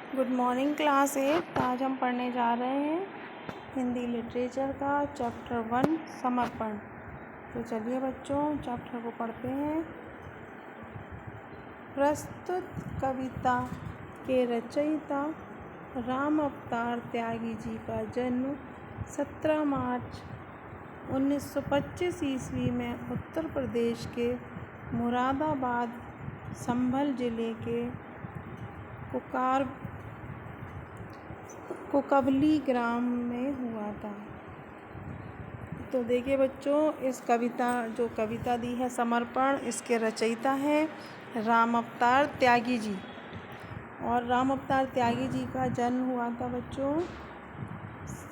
Good morning class 8। आज हम पढ़ने जा रहे हैं हिंदी लिटरेचर का चैप्टर 1 समर्पण। तो चलिए बच्चों चैप्टर को पढ़ते हैं। प्रस्तुत कविता के रचयिता राम अवतार त्यागी जी का जन्म 17 मार्च 1925 ईस्वी में उत्तर प्रदेश के मुरादाबाद संभल जिले के कुकवली ग्राम में हुआ था। तो देखिए बच्चों, इस कविता दी है समर्पण, इसके रचयिता हैं राम अवतार त्यागी जी। और राम अवतार त्यागी जी का जन्म हुआ था बच्चों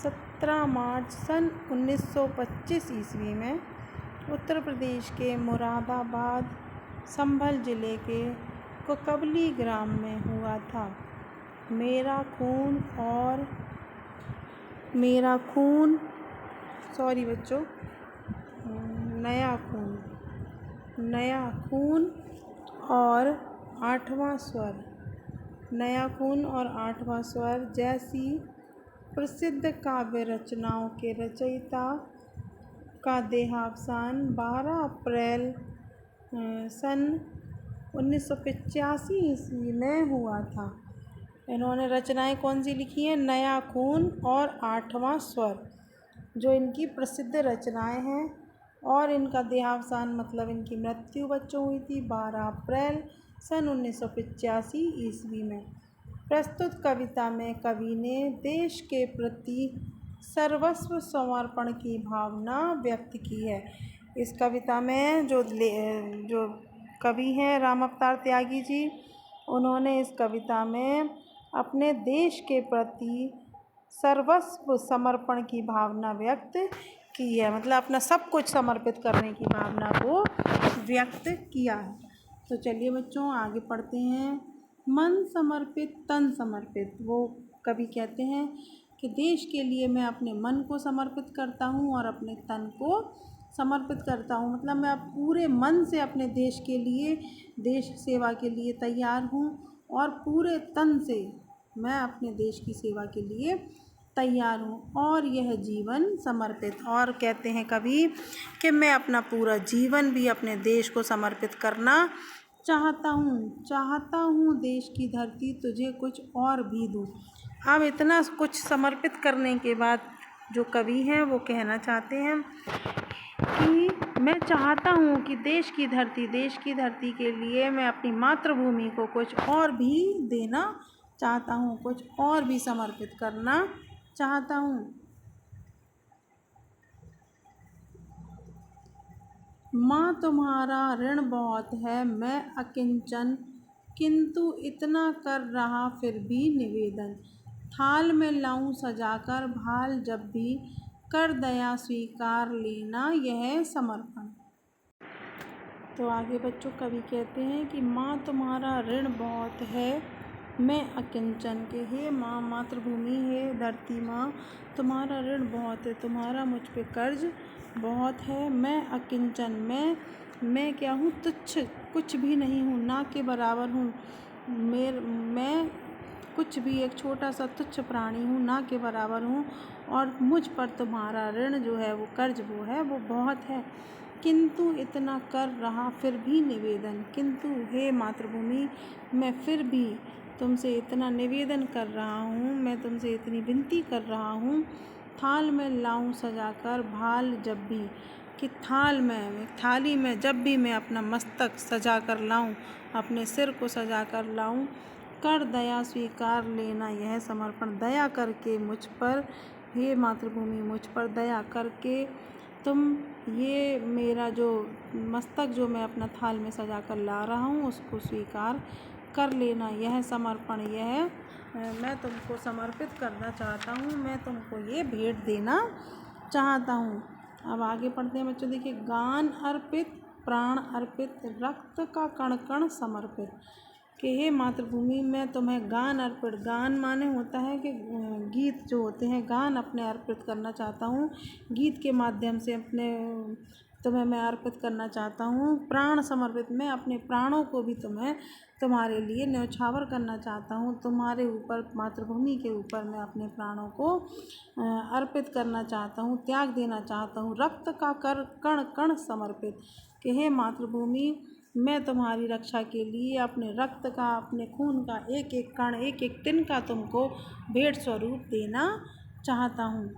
17 मार्च सन 1925 ईस्वी में उत्तर प्रदेश के मुरादाबाद संभल जिले के कुकवली ग्राम में हुआ था। मेरा नया खून और आठवां स्वर जैसी प्रसिद्ध काव्य रचनाओं के रचयिता का देहावसान 12 अप्रैल सन 1985 ईस्वी में हुआ था। इन्होंने रचनाएं कौन सी लिखी हैं? नया खून और आठवां स्वर, जो इनकी प्रसिद्ध रचनाएं हैं। और इनका देहावसान मतलब इनकी मृत्यु बच्चों हुई थी 12 अप्रैल सन 1985 ईस्वी में। प्रस्तुत कविता में कवि ने देश के प्रति सर्वस्व समर्पण की भावना व्यक्त की है। इस कविता में जो कवि हैं राम अवतार त्यागी जी, उन्होंने इस कविता में अपने देश के प्रति सर्वस्व समर्पण की भावना व्यक्त की है, मतलब अपना सब कुछ समर्पित करने की भावना को व्यक्त किया है। तो चलिए बच्चों आगे पढ़ते हैं। मन समर्पित तन समर्पित। वो कवि कहते हैं कि देश के लिए मैं अपने मन को समर्पित करता हूँ और अपने तन को समर्पित करता हूँ, मतलब मैं पूरे मन से अपने देश के लिए, देश सेवा के लिए तैयार हूँ और पूरे तन से मैं अपने देश की सेवा के लिए तैयार हूँ और यह जीवन समर्पित। और कहते हैं कवि कि मैं अपना पूरा जीवन भी अपने देश को समर्पित करना चाहता हूँ देश की धरती तुझे कुछ और भी दूँ। अब इतना कुछ समर्पित करने के बाद जो कवि हैं वो कहना चाहते हैं कि मैं चाहता हूँ कि देश की धरती के लिए मैं अपनी मातृभूमि को कुछ और भी देना चाहता हूँ, कुछ और भी समर्पित करना चाहता हूँ। माँ तुम्हारा ऋण बहुत है मैं अकिंचन, किंतु इतना कर रहा फिर भी निवेदन। थाल में लाऊं सजाकर भाल जब भी, कर दया स्वीकार लेना यह समर्पण। तो आगे बच्चों कवि कहते हैं कि माँ तुम्हारा ऋण बहुत है मैं अकिंचन के, हे माँ मातृभूमि, हे धरती माँ, तुम्हारा ऋण बहुत है, तुम्हारा मुझ पे कर्ज बहुत है। मैं अकिंचन, मैं क्या हूँ? तुच्छ, कुछ भी नहीं हूँ, ना के बराबर हूँ। मैं कुछ भी एक छोटा सा तुच्छ प्राणी हूँ, ना के बराबर हूँ और मुझ पर तुम्हारा ऋण जो है वो कर्ज वो बहुत है। किंतु इतना कर रहा फिर भी निवेदन, किंतु हे मातृभूमि मैं फिर भी तुमसे इतना निवेदन कर रहा हूँ, मैं तुमसे इतनी विनती कर रहा हूँ। थाल में लाऊं सजाकर भाल जब भी, कि थाली में जब भी मैं अपना मस्तक सजा कर लाऊं, अपने सिर को सजा कर लाऊं, कर दया स्वीकार लेना यह समर्पण। दया करके मुझ पर, हे मातृभूमि मुझ पर दया करके तुम ये मेरा जो मस्तक जो मैं अपना थाल में सजा कर ला रहा हूँ उसको स्वीकार कर लेना यह समर्पण। यह मैं तुमको समर्पित करना चाहता हूँ, मैं तुमको ये भेंट देना चाहता हूँ। अब आगे पढ़ते हैं बच्चों, देखिए। गान अर्पित प्राण अर्पित रक्त का कण कण समर्पित, कि हे मातृभूमि मैं तुम्हें गान अर्पित, गान माने होता है कि गीत जो होते हैं, गान अपने अर्पित करना चाहता हूँ, गीत के माध्यम से तुम्हें मैं अर्पित करना चाहता हूँ। प्राण समर्पित, मैं अपने प्राणों को भी तुम्हें तुम्हारे लिए न्यौछावर करना चाहता हूँ। तुम्हारे ऊपर, मातृभूमि के ऊपर मैं अपने प्राणों को अर्पित करना चाहता हूँ, त्याग देना चाहता हूँ, रक्त का कर कण कण समर्पित। कि हे मातृभूमि, मैं तुम्हारी रक्षा के लिए अपने रक्त का, अपने खून का एक एक कण, एक एक तिनका तुमको भेंट स्वरूप देना चाहता हूँ।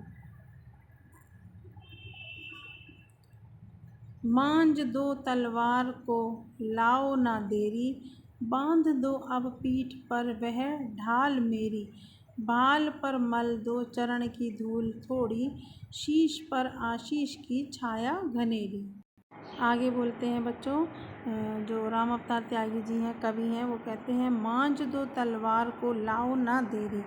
मांझ दो तलवार को, लाओ ना देरी, बांध दो अब पीठ पर वह ढाल मेरी। भाल पर मल दो चरण की धूल थोड़ी, शीश पर आशीष की छाया घनेरी। आगे बोलते हैं बच्चों, जो राम अवतार त्यागी जी हैं, कवि हैं, वो कहते हैं मांझ दो तलवार को, लाओ ना देरी।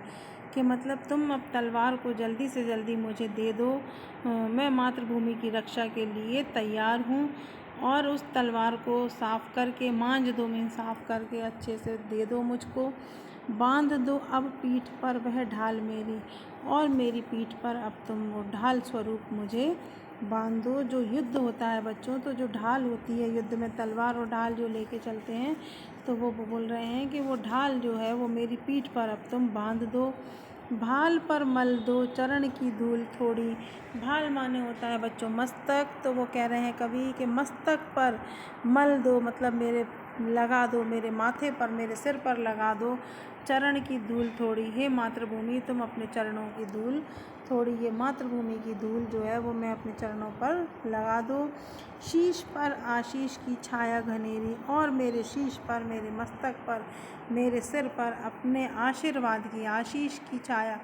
कि मतलब तुम अब तलवार को जल्दी से जल्दी मुझे दे दो, मैं मातृभूमि की रक्षा के लिए तैयार हूँ। और उस तलवार को साफ़ करके, मांझ दो मीन साफ़ करके अच्छे से दे दो मुझको। बांध दो अब पीठ पर वह ढाल मेरी, और मेरी पीठ पर अब तुम वो ढाल स्वरूप मुझे बांध दो। जो युद्ध होता है बच्चों, तो जो ढाल होती है युद्ध में, तलवार और ढाल जो लेके चलते हैं, तो वो बोल रहे हैं कि वो ढाल जो है वो मेरी पीठ पर अब तुम बांध दो। भाल पर मल दो चरण की धूल थोड़ी। भाल माने होता है बच्चों मस्तक, तो वो कह रहे हैं कवि कि मस्तक पर मल दो, मतलब मेरे लगा दो, मेरे माथे पर, मेरे सिर पर लगा दो चरण की धूल थोड़ी। हे मातृभूमि, तुम अपने चरणों की धूल थोड़ी, ये मातृभूमि की धूल जो है वो मैं अपने चरणों पर लगा दो। शीश पर आशीष की छाया घनेरी, और मेरे शीश पर, मेरे मस्तक पर, मेरे सिर पर अपने आशीर्वाद की, आशीष की छाया,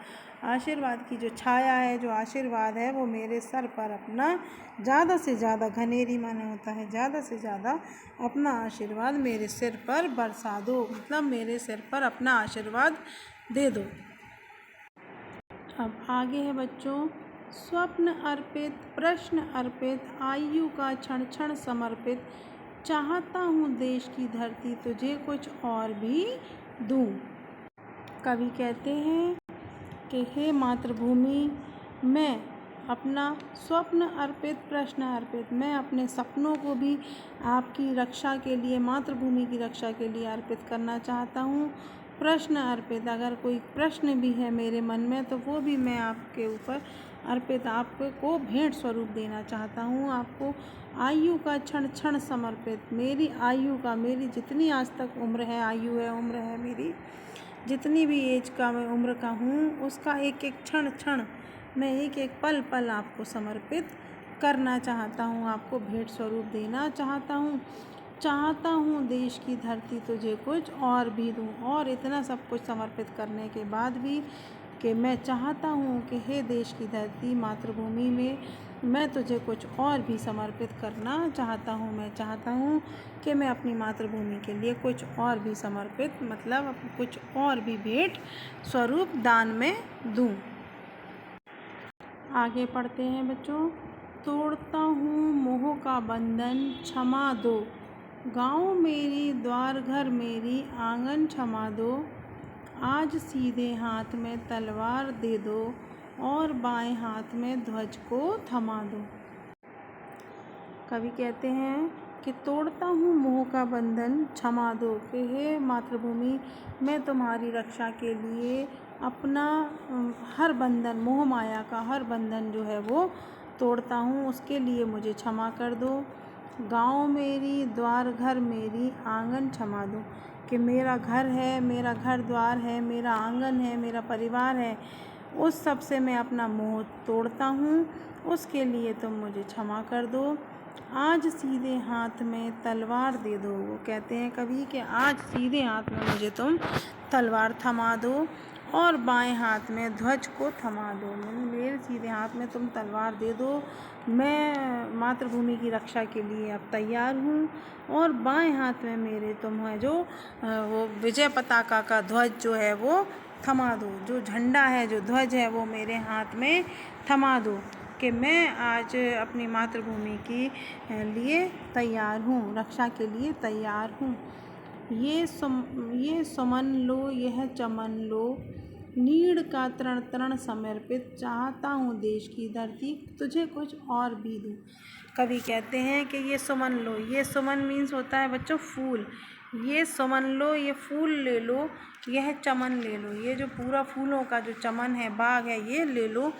आशीर्वाद की जो छाया है, जो आशीर्वाद है, वो मेरे सर पर अपना ज़्यादा से ज़्यादा, घनेरी माने होता है ज़्यादा से ज़्यादा, अपना आशीर्वाद मेरे सिर पर बरसा दो, मतलब मेरे सिर पर अपना आशीर्वाद दे दो। अब आगे है बच्चों, स्वप्न अर्पित, प्रश्न अर्पित, आयु का क्षण क्षण समर्पित, चाहता हूँ देश की धरती तुझे कुछ और भी दूँ। कवि कहते हैं कि हे मातृभूमि, मैं अपना स्वप्न अर्पित, प्रश्न अर्पित, मैं अपने सपनों को भी आपकी रक्षा के लिए, मातृभूमि की रक्षा के लिए अर्पित करना चाहता हूँ। प्रश्न अर्पित, अगर कोई प्रश्न भी है मेरे मन में, तो वो भी मैं आपके ऊपर अर्पित, आपको भेंट स्वरूप देना चाहता हूँ। आपको आयु का क्षण क्षण समर्पित, मेरी आयु का, मेरी जितनी आज तक उम्र है, आयु है, उम्र है मेरी, जितनी भी एज का मैं उम्र का हूँ, उसका एक एक क्षण क्षण, मैं एक एक पल पल आपको समर्पित करना चाहता हूँ, आपको भेंट स्वरूप देना चाहता हूँ। चाहता हूँ देश की धरती तुझे कुछ और भी दूँ। और इतना सब कुछ समर्पित करने के बाद भी कि मैं चाहता हूँ कि हे देश की धरती, मातृभूमि में मैं तुझे कुछ और भी समर्पित करना चाहता हूँ। मैं चाहता हूँ कि मैं अपनी मातृभूमि के लिए कुछ और भी समर्पित, मतलब कुछ और भी भेंट स्वरूप दान में दूँ। आगे पढ़ते हैं बच्चों, तोड़ता हूँ मोह का बंधन, क्षमा दो, गाँव मेरी, द्वार घर मेरी, आंगन क्षमा दो। आज सीधे हाथ में तलवार दे दो, और बाएं हाथ में ध्वज को थमा दो। कवि कहते हैं कि तोड़ता हूँ मोह का बंधन, क्षमा दो। कि हे मातृभूमि, मैं तुम्हारी रक्षा के लिए अपना हर बंधन, मोह माया का हर बंधन जो है वो तोड़ता हूँ, उसके लिए मुझे क्षमा कर दो। गाँव मेरी, द्वार घर मेरी, आंगन क्षमा दो। कि मेरा घर है, मेरा घर द्वार है, मेरा आंगन है, मेरा परिवार है, उस सब से मैं अपना मोह तोड़ता हूँ, उसके लिए तुम मुझे क्षमा कर दो। आज सीधे हाथ में तलवार दे दो। वो कहते हैं कवि कि आज सीधे हाथ में मुझे तुम तलवार थमा दो, और बाएं हाथ में ध्वज को थमा दो। मेरे सीधे हाथ में तुम तलवार दे दो, मैं मातृभूमि की रक्षा के लिए अब तैयार हूँ। और बाएं हाथ में मेरे तुम है जो वो विजय पताका का ध्वज जो है वो थमा दो, जो झंडा है, जो ध्वज है, वो मेरे हाथ में थमा दो। कि मैं आज अपनी मातृभूमि के लिए तैयार हूँ, रक्षा के लिए तैयार हूँ। ये सुमन लो, यह चमन लो, नीड़ का तृण तृण समर्पित, चाहता हूँ देश की धरती तुझे कुछ और भी दूँ। कवि कहते हैं कि ये सुमन लो, ये सुमन मीन्स होता है बच्चों फूल, ये सुमन लो, ये फूल ले लो, यह चमन ले लो। ये जो पूरा फूलों का जो चमन है, बाग है, ये ले लो।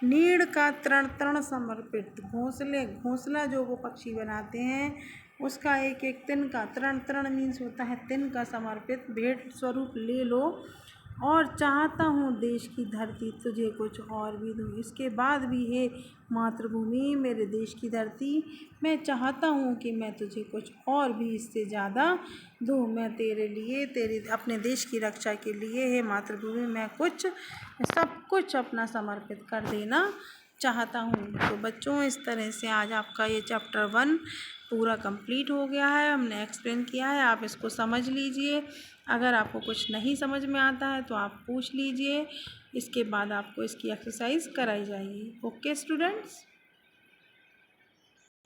नीड़ का तृण तृण समर्पित, घोंसला जो वो पक्षी बनाते हैं उसका एक एक तिन का, तृण तृण मीन्स होता है तिन का, समर्पित भेंट स्वरूप ले लो। और चाहता हूँ देश की धरती तुझे कुछ और भी दूँ। इसके बाद भी हे मातृभूमि, मेरे देश की धरती, मैं चाहता हूँ कि मैं तुझे कुछ और भी इससे ज़्यादा दूँ। मैं तेरे लिए, तेरे अपने देश की रक्षा के लिए हे मातृभूमि, मैं कुछ सब कुछ अपना समर्पित कर देना चाहता हूँ। तो बच्चों, इस तरह से आज आपका ये चैप्टर 1 पूरा कंप्लीट हो गया है। हमने एक्सप्लेन किया है, आप इसको समझ लीजिए। अगर आपको कुछ नहीं समझ में आता है तो आप पूछ लीजिए, इसके बाद आपको इसकी एक्सरसाइज कराई जाएगी। Okay students.